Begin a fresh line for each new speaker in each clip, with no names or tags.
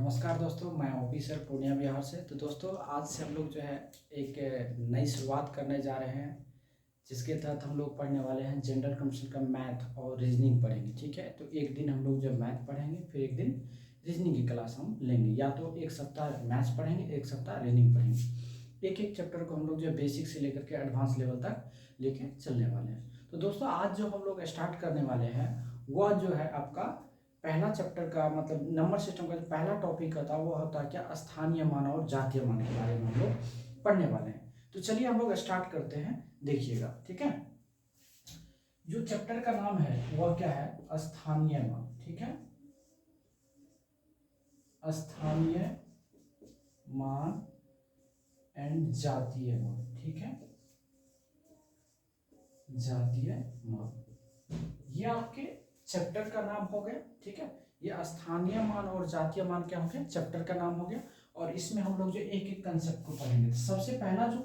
नमस्कार दोस्तों, मैं ओपी सर पूर्णिया बिहार से। तो दोस्तों आज से हम लोग जो है एक नई शुरुआत करने जा रहे हैं, जिसके तहत हम लोग पढ़ने वाले हैं जनरल कंप्यूटेशन का मैथ और रीजनिंग पढ़ेंगे। ठीक है, तो एक दिन हम लोग जो मैथ पढ़ेंगे, फिर एक दिन रीजनिंग की क्लास हम लेंगे। या तो एक सप्ताह मैथ्स पढ़ेंगे, एक सप्ताह रीजनिंग पढ़ेंगे। एक एक चैप्टर को हम लोग जो बेसिक से लेकर के एडवांस लेवल तक लेके चलने वाले हैं। तो दोस्तों आज जो हम लोग स्टार्ट करने वाले हैं वह जो है आपका पहला चैप्टर का मतलब नंबर सिस्टम का जो पहला टॉपिक होता है वो होता है क्या, स्थानीय मान और जातीय मान के बारे में हम लोग पढ़ने वाले हैं। तो चलिए हम लोग स्टार्ट करते हैं, देखिएगा। ठीक है, जो चैप्टर का नाम है वह क्या है, स्थानीय मान। ठीक है, स्थानीय मान एंड जातीय मान। ठीक है, जातीय मान, ये आपके चैप्टर का नाम हो गया। ठीक है, ये स्थानीय मान और जातीय मान क्या हो गया, चैप्टर का नाम हो गया। और इसमें हम लोग जो एक एक कंसेप्ट को पढ़ेंगे। सबसे पहला जो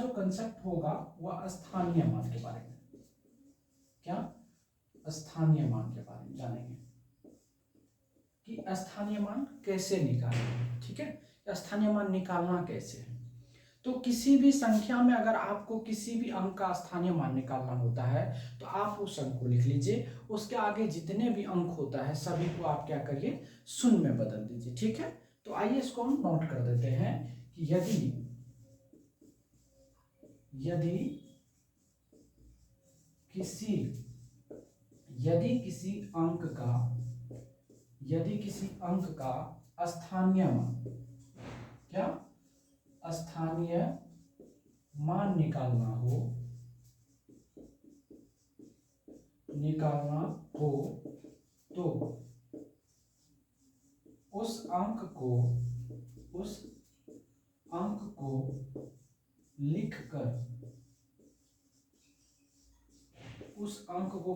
कंसेप्ट होगा वह स्थानीय मान के बारे में। क्या, स्थानीय मान के बारे में जानेंगे कि स्थानीय मान कैसे निकालेंगे। ठीक है, स्थानीय मान निकालना कैसे है। तो किसी भी संख्या में अगर आपको किसी भी अंक का स्थानीय मान निकालना होता है तो आप उस अंक को लिख लीजिए, उसके आगे जितने भी अंक होता है सभी को आप क्या करिए, शून्य में बदल दीजिए। ठीक है, तो आइए इसको हम नोट कर देते हैं कि यदि किसी अंक का स्थानीय मान, क्या, स्थानीय मान निकालना हो तो उस अंक को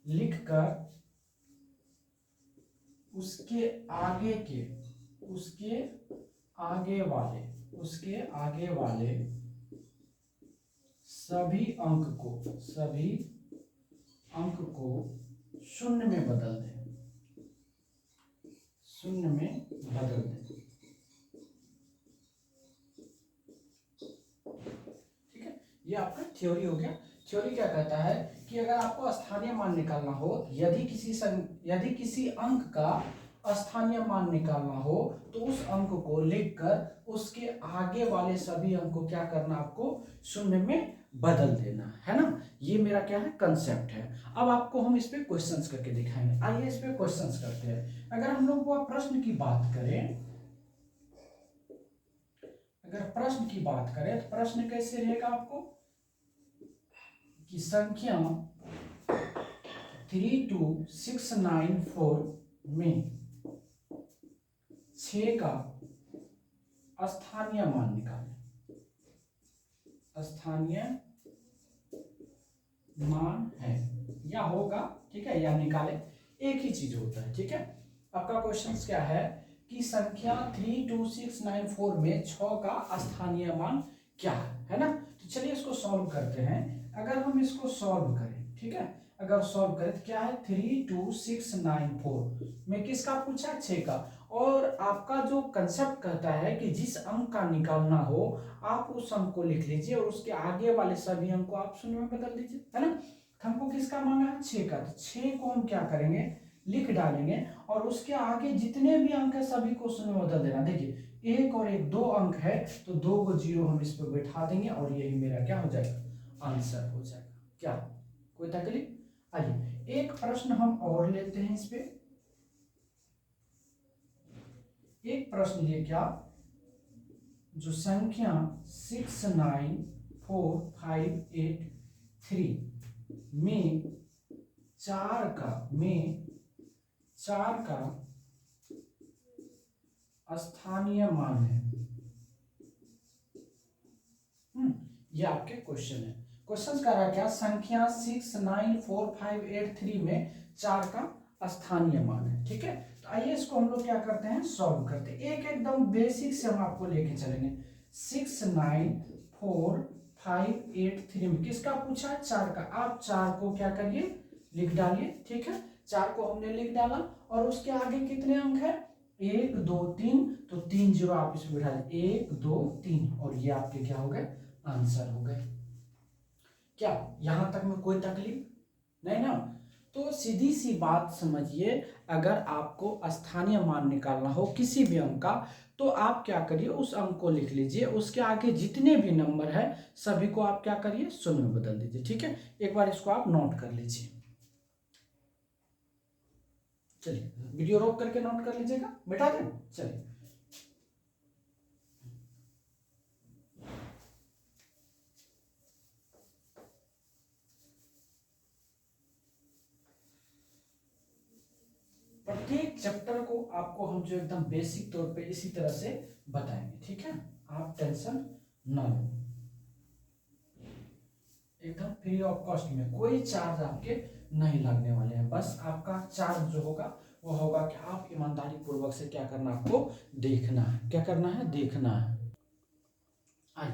लिखकर उसके आगे वाले सभी अंक को शून्य में बदल दें। ठीक है, ये आपका थ्योरी हो गया। थ्योरी क्या कहता है कि अगर आपको स्थानीय मान निकालना हो, यदि किसी अंक का स्थानीय मान निकालना हो तो उस अंक को लिखकर उसके आगे वाले सभी अंक को क्या करना, आपको शून्य में बदल देना है ना। ये मेरा क्या है, कंसेप्ट है। अब आपको हम इस पे क्वेश्चंस करके दिखाएंगे। आइए इस पे क्वेश्चंस करते हैं। अगर हम लोग वो प्रश्न की बात करें तो प्रश्न कैसे रहेगा आपको कि संख्या 32694 में 6 का स्थानीय मान निकालें। स्थानीय मान है या होगा, ठीक है, या निकाले, एक ही चीज होता है। ठीक है, आपका क्वेश्चन क्या है कि संख्या 32694 में 6 का स्थानीय मान क्या है ना। तो चलिए इसको सॉल्व करते हैं। अगर हम इसको सॉल्व करें, ठीक है, अगर सॉल्व करें तो क्या है, 32694 में किसका पूछा, 6 का। और आपका जो कंसेप्ट कहता है कि जिस अंक का निकालना हो आप उस अंक को लिख लीजिए और उसके आगे वाले सभी अंक को आप शून्य में बदल दीजिए, है ना। हमको किसका मांगा है, 6 का। तो 6 को हम क्या करेंगे, लिख डालेंगे और उसके आगे जितने भी अंक है सभी को शून्य में बदल देना। देखिए, एक और एक 2 अंक है तो 2 को 0 हम इस पे बैठा देंगे और यही मेरा क्या हो जाएगा, आंसर हो जाएगा। क्या, कोई तकलीफ। आइए एक प्रश्न हम और लेते हैं इस पे। एक प्रश्न ये क्या, जो संख्या 694,583 में 4 का स्थानीय मान है। ये आपके क्वेश्चन है। क्वेश्चन कर रहा है क्या, संख्या 694,583 में 4 का स्थानीय मान है। ठीक है, तो आइए इसको हम लोग क्या करते हैं, सॉल्व करते हैं। एक एकदम बेसिक से हम आपको लेके चलेंगे। 694,583 में किसका पूछा है, 4 का। आप 4 को क्या करिए, लिख डालिए। ठीक है, 4 को हमने लिख डाला और उसके आगे कितने अंक है 1 2 3, तो 3 जीरो आप इसमें बिठा दें 1 2 3 और ये आपके क्या हो गए आंसर हो गए। क्या यहां तक में कोई तकलीफ नहीं ना? तो सीधी सी बात समझिए, अगर आपको स्थानीय मान निकालना हो किसी भी अंक का तो आप क्या करिए उस अंक को लिख लीजिए, उसके आगे जितने भी नंबर है सभी को आप क्या करिए शून्य में बदल दीजिए। ठीक है, एक बार इसको आप नोट कर लीजिए। चलिए वीडियो रोक करके नोट कर लीजिएगा, मिटा दें। चलिए प्रत्येक चैप्टर को आपको हम जो एकदम बेसिक तौर पे इसी तरह से बताएंगे। ठीक है, आप टेंशन ना लो, एकदम फ्री ऑफ कॉस्ट में, कोई चार्ज आपके नहीं लगने वाले हैं। बस आपका चार्ज जो होगा वो होगा कि आप ईमानदारी पूर्वक से क्या करना, आपको देखना है। क्या करना है, देखना है। आइए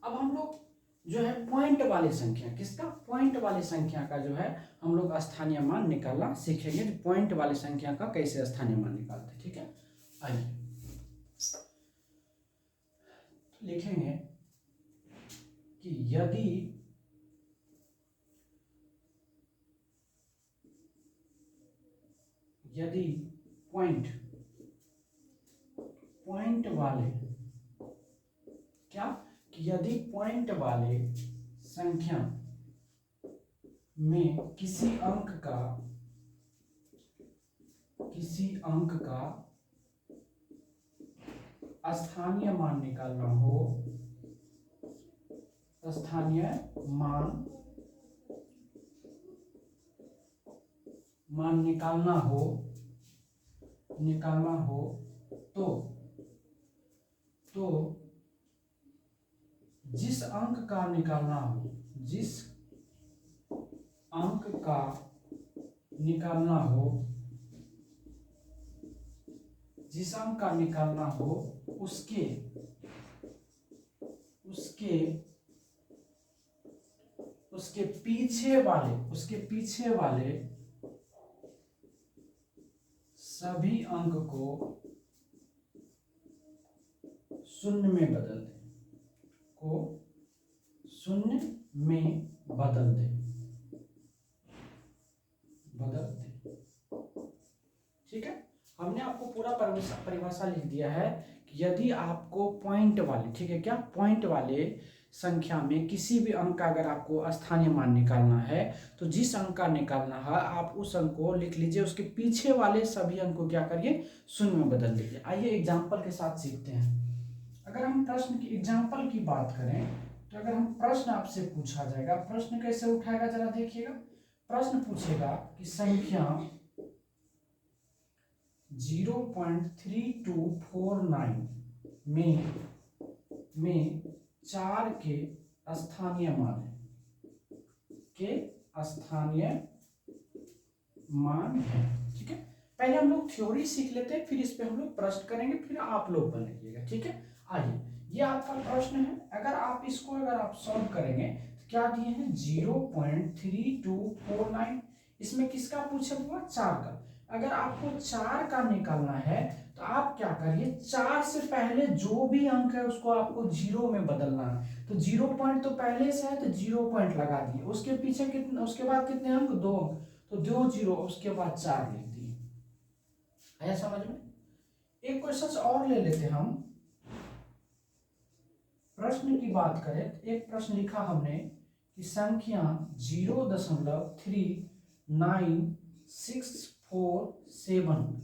अब हम लोग जो है पॉइंट वाली संख्या, किसका पॉइंट वाली संख्या का जो है हम लोग स्थानीय मान निकालना सीखेंगे। पॉइंट वाली संख्या का कैसे स्थानीय मान निकालते, ठीक है। आइए लिखेंगे कि यदि पॉइंट वाले क्या, कि यदि पॉइंट वाले संख्या में किसी अंक का स्थानीय मान निकालना हो, स्थानीय मान निकालना हो तो जिस अंक का निकालना हो, जिस अंक का निकालना हो उसके पीछे वाले सभी अंक को शून्य में बदल दें, बदल दे। ठीक है, हमने आपको पूरा परिभाषा लिख दिया है कि यदि आपको पॉइंट वाले, ठीक है, क्या पॉइंट वाले संख्या में किसी भी अंक का अगर आपको स्थानीय मान निकालना है तो जिस अंक का निकालना है आप उस अंक को लिख लीजिए, उसके पीछे वाले सभी अंक को क्या करिए शून्य में बदल दीजिए। आइए एग्जाम्पल के साथ सीखते हैं। अगर हम प्रश्न की एग्जाम्पल की बात करें तो अगर हम प्रश्न आपसे पूछा जाएगा, प्रश्न कैसे उठाएगा जरा देखिएगा। प्रश्न पूछेगा कि संख्या 0.3249 में 4 के स्थानीय मान है। ठीक है, पहले हम लोग थ्योरी सीख लेते हैं, फिर इस पे हम लोग प्रश्न करेंगे, फिर आप लोग बनाइएगा। ठीक है, आइए ये आपका प्रश्न है। अगर आप इसको सॉल्व करेंगे तो क्या दिए हैं 0.3249, इसमें किसका पूछा हुआ 4 का। अगर आपको 4 का निकालना है तो आप क्या करिए 4 से पहले जो भी अंक है उसको आपको 0 में बदलना है। तो 0 पॉइंट तो पहले से है तो 0 पॉइंट लगा दिए, उसके पीछे कितने, उसके बाद कितने अंक 2 अंक, तो 2 0 उसके बाद 4 लिख दिए। आया समझ में? एक क्वेश्चन और ले लेते हम। प्रश्न की बात करें, एक प्रश्न लिखा हमने कि संख्या 0.39647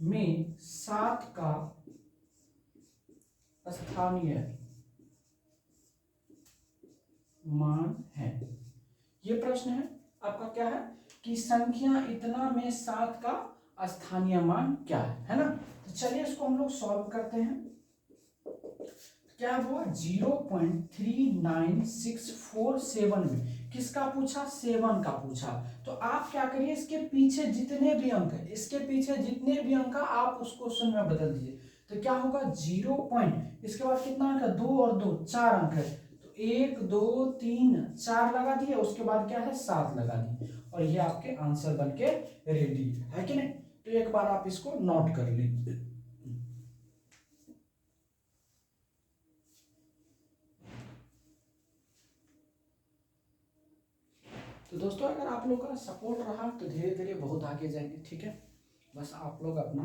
में 7 का स्थानीय मान है। ये प्रश्न है आपका, क्या है कि संख्या इतना में 7 का स्थानीय मान क्या है ना। तो चलिए इसको हम लोग सॉल्व करते हैं। क्या हुआ 0.39647 में किसका पूछा, 7 का पूछा। तो आप क्या करिए इसके पीछे जितने भी अंक है, आप उसको शून्य में बदल दीजिए। तो क्या होगा 0 पॉइंट, इसके बाद कितना अंक है 2 और 2 4 अंक है, तो 1 2 3 4 लगा दिए, उसके बाद क्या है 7 लगा दिए, और ये आपके आंसर बन के रेडी है कि नहीं। तो एक बार आप इसको नोट कर लीजिए। तो दोस्तों अगर आप लोग का सपोर्ट रहा तो धीरे धीरे बहुत आगे जाएंगे, ठीक है। बस आप लोग अपना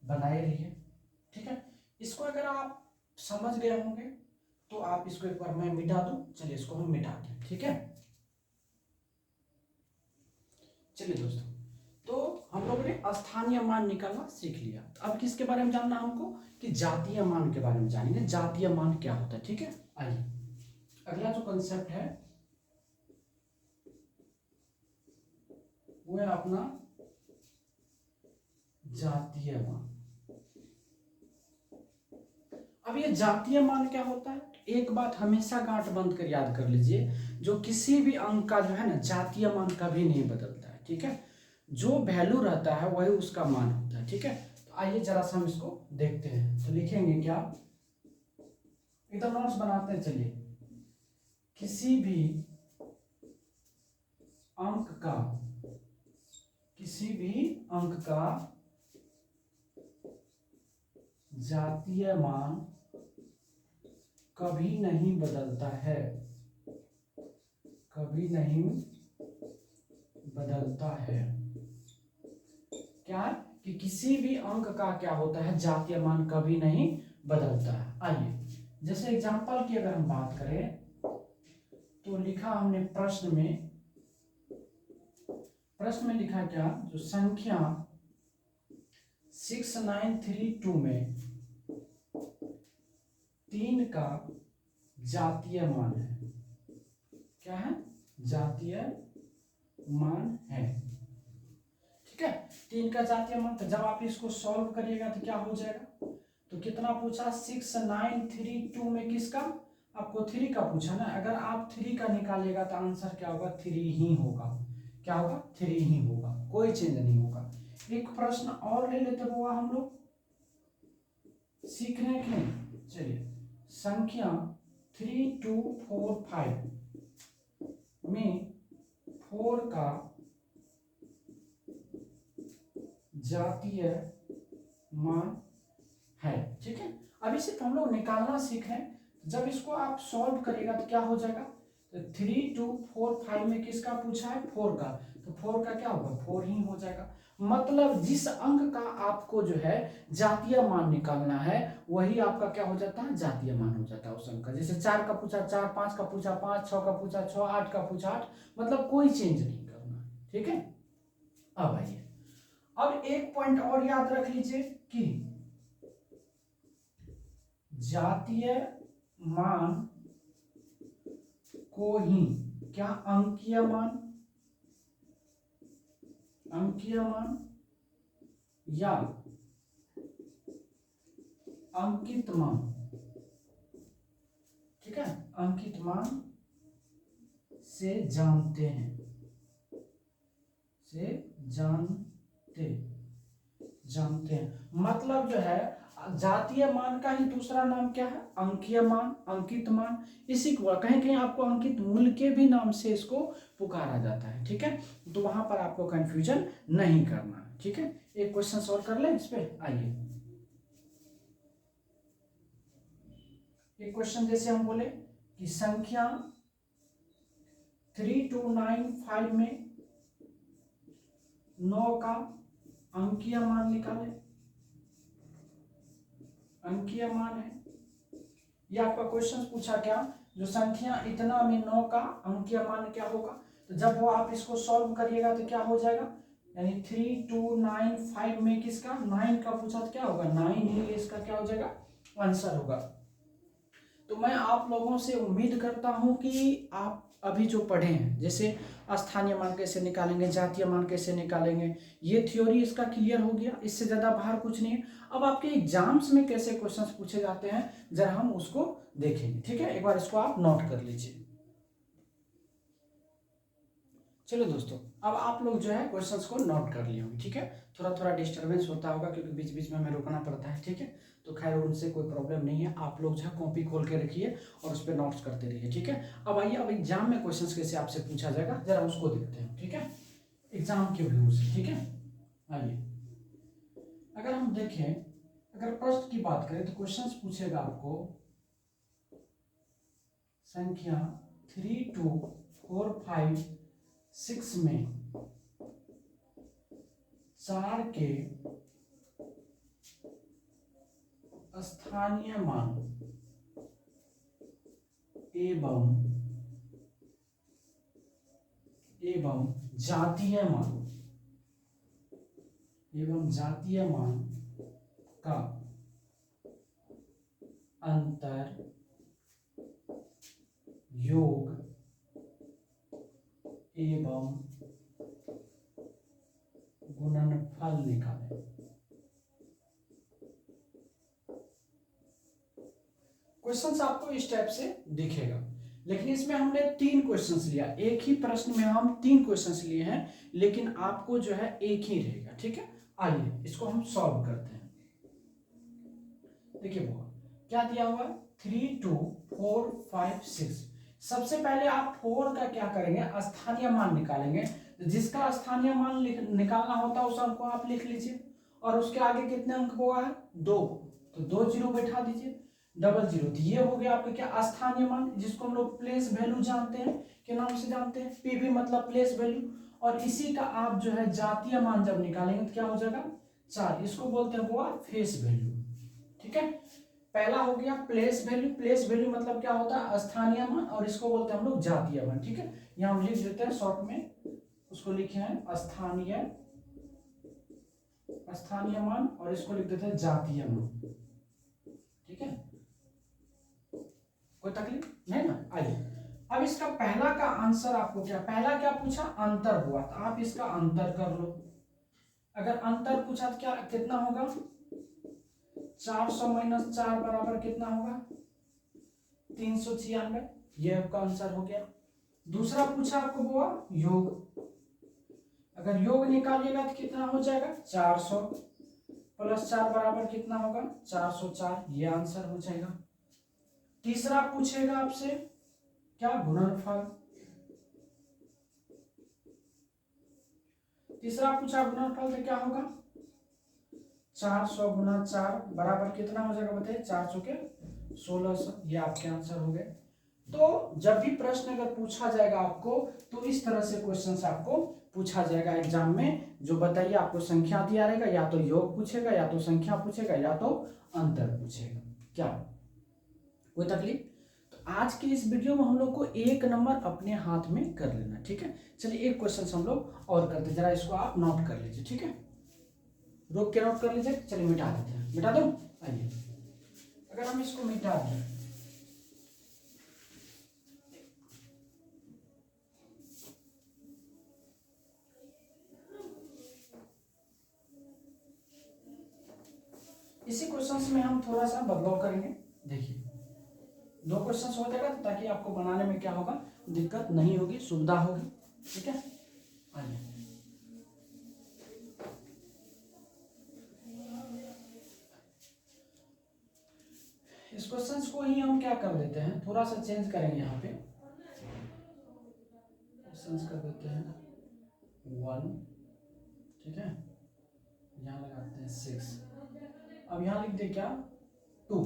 बनाए रहिए, ठीक है। इसको अगर आप समझ गए होंगे तो आप इसको एक बार मैं मिटा दूं। चलिए इसको हम मिटाते हैं, ठीक है। चलिए दोस्तों, तो हम लोगों ने स्थानीय मान निकालना सीख लिया। तो अब किसके बारे में जानना हमको, कि जातीय मान के बारे में जानेंगे। जातीय मान क्या होता है, ठीक है। आइए अगला जो कंसेप्ट है वो है अपना जातीय मान। अब ये जातीय मान क्या होता है, एक बात हमेशा गांठ बंद कर याद कर लीजिए, जो किसी भी अंक का जो है ना जातीय मान कभी नहीं बदलता है, ठीक है। जो वैल्यू रहता है वही उसका मान होता है, ठीक है। तो आइए जरा सा हम इसको देखते हैं। तो लिखेंगे क्या, एकदम नोट्स बनाते हैं। चलिए, किसी भी अंक का जातीय मान कभी नहीं बदलता है, कभी नहीं बदलता है। क्या है कि किसी भी अंक का क्या होता है, जातीय मान कभी नहीं बदलता है। आइए जैसे एग्जांपल की अगर हम बात करें तो लिखा हमने प्रश्न में लिखा क्या, जो संख्या 6932 में 3 का जातीय मान है। क्या है, जातीय मान है, ठीक है। 3 का जातीय मान। तो जब आप इसको सॉल्व करिएगा तो क्या हो जाएगा, तो कितना पूछा 6932 में किसका, आपको 3 का पूछा ना। अगर आप 3 का निकालिएगा तो आंसर क्या होगा, 3 ही होगा। क्या होगा, 3 ही होगा, कोई चेंज नहीं होगा। एक प्रश्न और ले लेते हुआ हम लोग, सीखने के लिए। चलिए, संख्या 3245 में 4 का जातीय मान है, ठीक है। अभी सिर्फ हम लोग निकालना सीख रहे हैं। जब इसको आप सॉल्व करिएगा तो क्या हो जाएगा, तो 3245 में किसका पूछा है, 4 का, तो 4 का क्या होगा, 4 ही हो जाएगा। मतलब जिस अंक का आपको जो है जातीय मान निकालना है वही आपका क्या हो जाता है, जातीय मान हो जाता है उस अंक का। जैसे 4 का पूछा 4, 5 का पूछा 5, 6 का पूछा 6, 8 का पूछा 8, मतलब कोई चेंज नहीं करना, ठीक है। अब आइए, अब एक पॉइंट और याद रख लीजिए कि जातीय मान को ही क्या, अंकीय मान या अंकित मान, ठीक है, अंकित मान से जानते हैं, जानते हैं। मतलब जो है जातीय मान का ही दूसरा नाम क्या है, अंकीय मान, अंकित मान। इसी को कहीं कहीं आपको अंकित मूल्य के भी नाम से इसको पुकारा जाता है, ठीक है। तो वहां पर आपको कंफ्यूजन नहीं करना है, ठीक है। एक क्वेश्चन सॉल्व कर लें इस पे। आइए, एक क्वेश्चन जैसे हम बोले कि संख्या 3295 में 9 का अंकीय मान निकालें। अंकीय मान है, ये आपका क्वेश्चन पूछा क्या, जो संख्या इतना में 9 का अंकीय मान क्या होगा। तो जब वो आप इसको सॉल्व करिएगा तो क्या हो जाएगा, यानी 3295 में किसका 9 का पूछा तो क्या होगा, 9 ही इसका क्या हो जाएगा, आंसर होगा। तो मैं आप लोगों से उम्मीद करता हूं कि आप अभी जो पढ़े हैं, जैसे स्थानीय मान कैसे निकालेंगे, जातीय मान कैसे निकालेंगे, ये थ्योरी इसका क्लियर हो गया। इससे ज़्यादा बाहर कुछ नहीं है। अब आपके एग्जाम्स में कैसे क्वेश्चंस पूछे जाते हैं जरा हम उसको देखेंगे, ठीक है। एक बार इसको आप नोट कर लीजिए। चलो दोस्तों, अब आप लोग जो है क्वेश्चंस को नोट कर लिए होंगे, ठीक है। थोड़ा थोड़ा डिस्टरबेंस होता होगा क्योंकि बीच बीच में हमें रुकना पड़ता है, ठीक है। तो खैर उनसे कोई प्रॉब्लम नहीं है, आप लोग जो है कॉपी खोल के रखिए और उस पर नोट्स करते रहिए, ठीक है। अब आइए, अब एग्जाम में क्वेश्चंस कैसे आपसे पूछा जाएगा जरा उसको देखते हैं, ठीक है, एग्जाम के व्यू से, ठीक है। आइए, अगर हम देखें, अगर प्रश्न की बात करें तो क्वेश्चंस पूछेगा आपको संख्या 3, 2, 4, 5, 6 में 4 के स्थानीय मान एवं जातीय मान का अंतर योग एवं गुणनफल निकालें। क्वेश्चंस आपको इस टाइप से दिखेगा, लेकिन इसमें हमने 3 क्वेश्चंस लिया, एक ही प्रश्न में हम 3 क्वेश्चंस लिए हैं, लेकिन आपको जो है एक ही रहेगा, ठीक है। आइए इसको हम सॉल्व करते हैं। देखिए वो क्या दिया हुआ है, 3, 2, 4, 5, 6। सबसे पहले आप 4 का क्या करेंगे, स्थानीय मान निकालेंगे। जिसका स्थानीय मान निकालना होता है उस अंक को आप लिख लीजिए, और उसके आगे कितने अंक हुआ है, 2, तो 2 जीरो बैठा दीजिए, डबल जीरो। तो ये हो गया आपका क्या, स्थानीय मान, जिसको हम लोग प्लेस वैल्यू जानते हैं, के नाम से जानते हैं, पीवी मतलब प्लेस वैल्यू। और इसी का आप जो है जातीय मान जब निकालेंगे तो क्या हो जाएगा, 4, इसको बोलते हैं वो फेस वैल्यू, ठीक है। पहला हो गया प्लेस वैल्यू, प्लेस वैल्यू मतलब क्या होता है, स्थानीय मान, और इसको बोलते हैं हम लोग जातीय मान, ठीक है। यहाँ हम लिख देते हैं शॉर्ट में, उसको लिखे हैं स्थानीय मान, और इसको लिख देते हैं जातीय मान, ठीक है। कोई तकलीफ नहीं ना। आइए, अब इसका पहला का आंसर आपको क्या, पहला क्या पूछा, अंतर हुआ, तो आप इसका अंतर कर लो। अगर अंतर पूछा तो क्या कितना होगा, 400 - 4 बराबर कितना होगा, 396, ये आपका आंसर हो गया। दूसरा पूछा आपको हुआ योग, अगर योग निकालिएगा तो कितना हो जाएगा, 400 + 4 बराबर कितना होगा, 404, ये आंसर हो जाएगा। तीसरा पूछेगा आपसे क्या, गुणनफल, तीसरा पूछा गुणनफल तो क्या होगा, 400 × 4 बराबर कितना हो जाएगा बताइए, 400 के 1600, ये आपके आंसर हो गए। तो जब भी प्रश्न अगर पूछा जाएगा आपको, तो इस तरह से क्वेश्चंस आपको पूछा जाएगा एग्जाम में। जो बताइए, आपको संख्या दिया रहेगा, या तो योग पूछेगा, या तो संख्या पूछेगा, या तो अंतर पूछेगा, क्या कोई तकलीफ। तो आज के इस वीडियो में हम लोग को 1 नंबर अपने हाथ में कर लेना, ठीक है। चलिए एक क्वेश्चन हम लोग और करते, जरा इसको आप नोट कर लीजिए, ठीक है, रोक के नोट कर लीजिए। चलिए मिटा देते हैं, मिटा दो। आइए, अगर हम इसको मिटा दें, इसी क्वेश्चंस में हम थोड़ा सा बदलाव करेंगे। देखिए 2 क्वेश्चंस हो जाएगा, ताकि आपको बनाने में क्या होगा, दिक्कत नहीं होगी, सुविधा होगी, ठीक है। आइए, इस क्वेश्चंस को ही हम क्या कर देते हैं, थोड़ा सा चेंज करेंगे, यहाँ पे क्वेश्चंस कर देते हैं 1, ठीक है, यहाँ लगाते हैं 6, अब यहाँ लिख दे क्या, 2।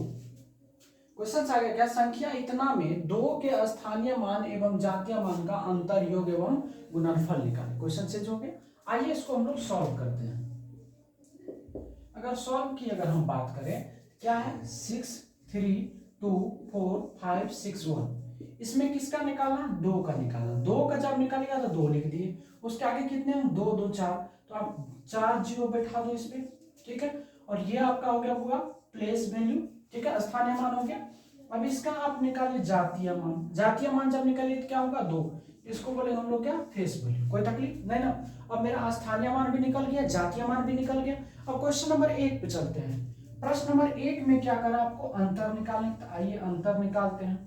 क्वेश्चन आ गया क्या, संख्या इतना में 2 के स्थानीय मान एवं जातीय मान का अंतर योग एवं गुणनफल निकालें। क्वेश्चन चेंज हो गया। आइए इसको हम लोग सॉल्व करते हैं। अगर सॉल्व की अगर हम बात करें, क्या है, 6, 3, 2, 4, 5, 6, 1, इसमें किसका निकालना, 2 का निकालना। 2 का जब निकालेगा तो 2 लिख दिए, उसके आगे कितने हैं, 2, 2, 4, तो आप 4 जीरो बैठा दो इसमें, ठीक है। और ये आपका हो गया पूरा प्लेस वैल्यू, ठीक है, स्थानीय मान हो गया। अब इसका आप निकालिए जातीय मान, जातीय मान जब निकालिए तो क्या होगा, 2, इसको बोले हम लोग क्या, फेस वैल्यू, कोई तकलीफ नहीं ना। अब मेरा स्थानीय मान भी निकल गया, जातीय मान भी निकल गया। अब क्वेश्चन नंबर 1 पे चलते हैं। प्रश्न नंबर 1 में क्या करा आपको, अंतर निकालने, तो आइए अंतर निकालते हैं।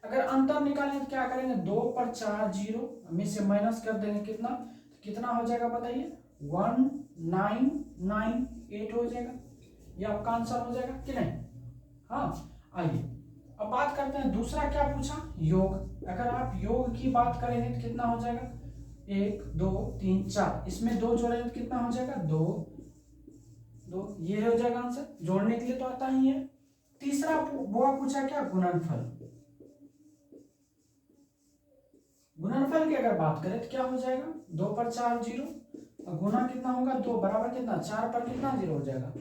अगर अंतर निकालेंगे तो क्या करेंगे, 2 पर 4 जीरो में से माइनस कर देंगे कितना, तो कितना हो जाएगा बताइए, 1998 हो जाएगा। ये आपका आंसर हो जाएगा कि नहीं। हाँ, आइए अब बात करते हैं दूसरा क्या पूछा, योग। अगर आप योग की बात करेंगे तो कितना हो जाएगा, 1 2 3 4, इसमें 2 जोड़ेंगे तो कितना हो जाएगा, 2 2, ये हो जाएगा आंसर, जोड़ने के लिए तो आता ही है। तीसरा वो पूछा क्या, गुणनफल। गुणनफल की अगर बात करें तो क्या हो जाएगा, 2 पर 4 जीरो, और गुना कितना होगा, 2 बराबर कितना, 4 पर कितना जीरो हो जाएगा,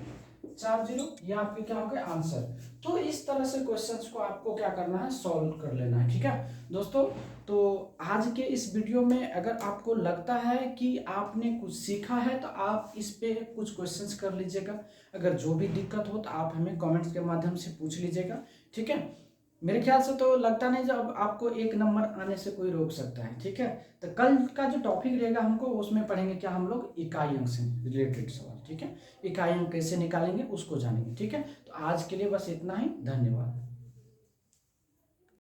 4 जीरो, ये आपके क्या हो गए आंसर। तो इस तरह से क्वेश्चंस को आपको क्या करना है, सॉल्व कर लेना है, ठीक है दोस्तों। तो आज के इस वीडियो में अगर आपको लगता है कि आपने कुछ सीखा है तो आप इस पे कुछ क्वेश्चंस कर लीजिएगा। अगर जो भी दिक्कत हो तो आप हमें कमेंट्स के माध्यम से पूछ लीजिएगा, ठीक है। मेरे ख्याल से तो लगता नहीं जब आपको 1 नंबर आने से कोई रोक सकता है, ठीक है। तो कल का जो टॉपिक रहेगा हमको उसमें पढ़ेंगे क्या हम लोग, इकाई अंक से रिलेटेड सवाल, ठीक है। इकाई अंक कैसे निकालेंगे उसको जानेंगे, ठीक है। तो आज के लिए बस इतना ही, धन्यवाद।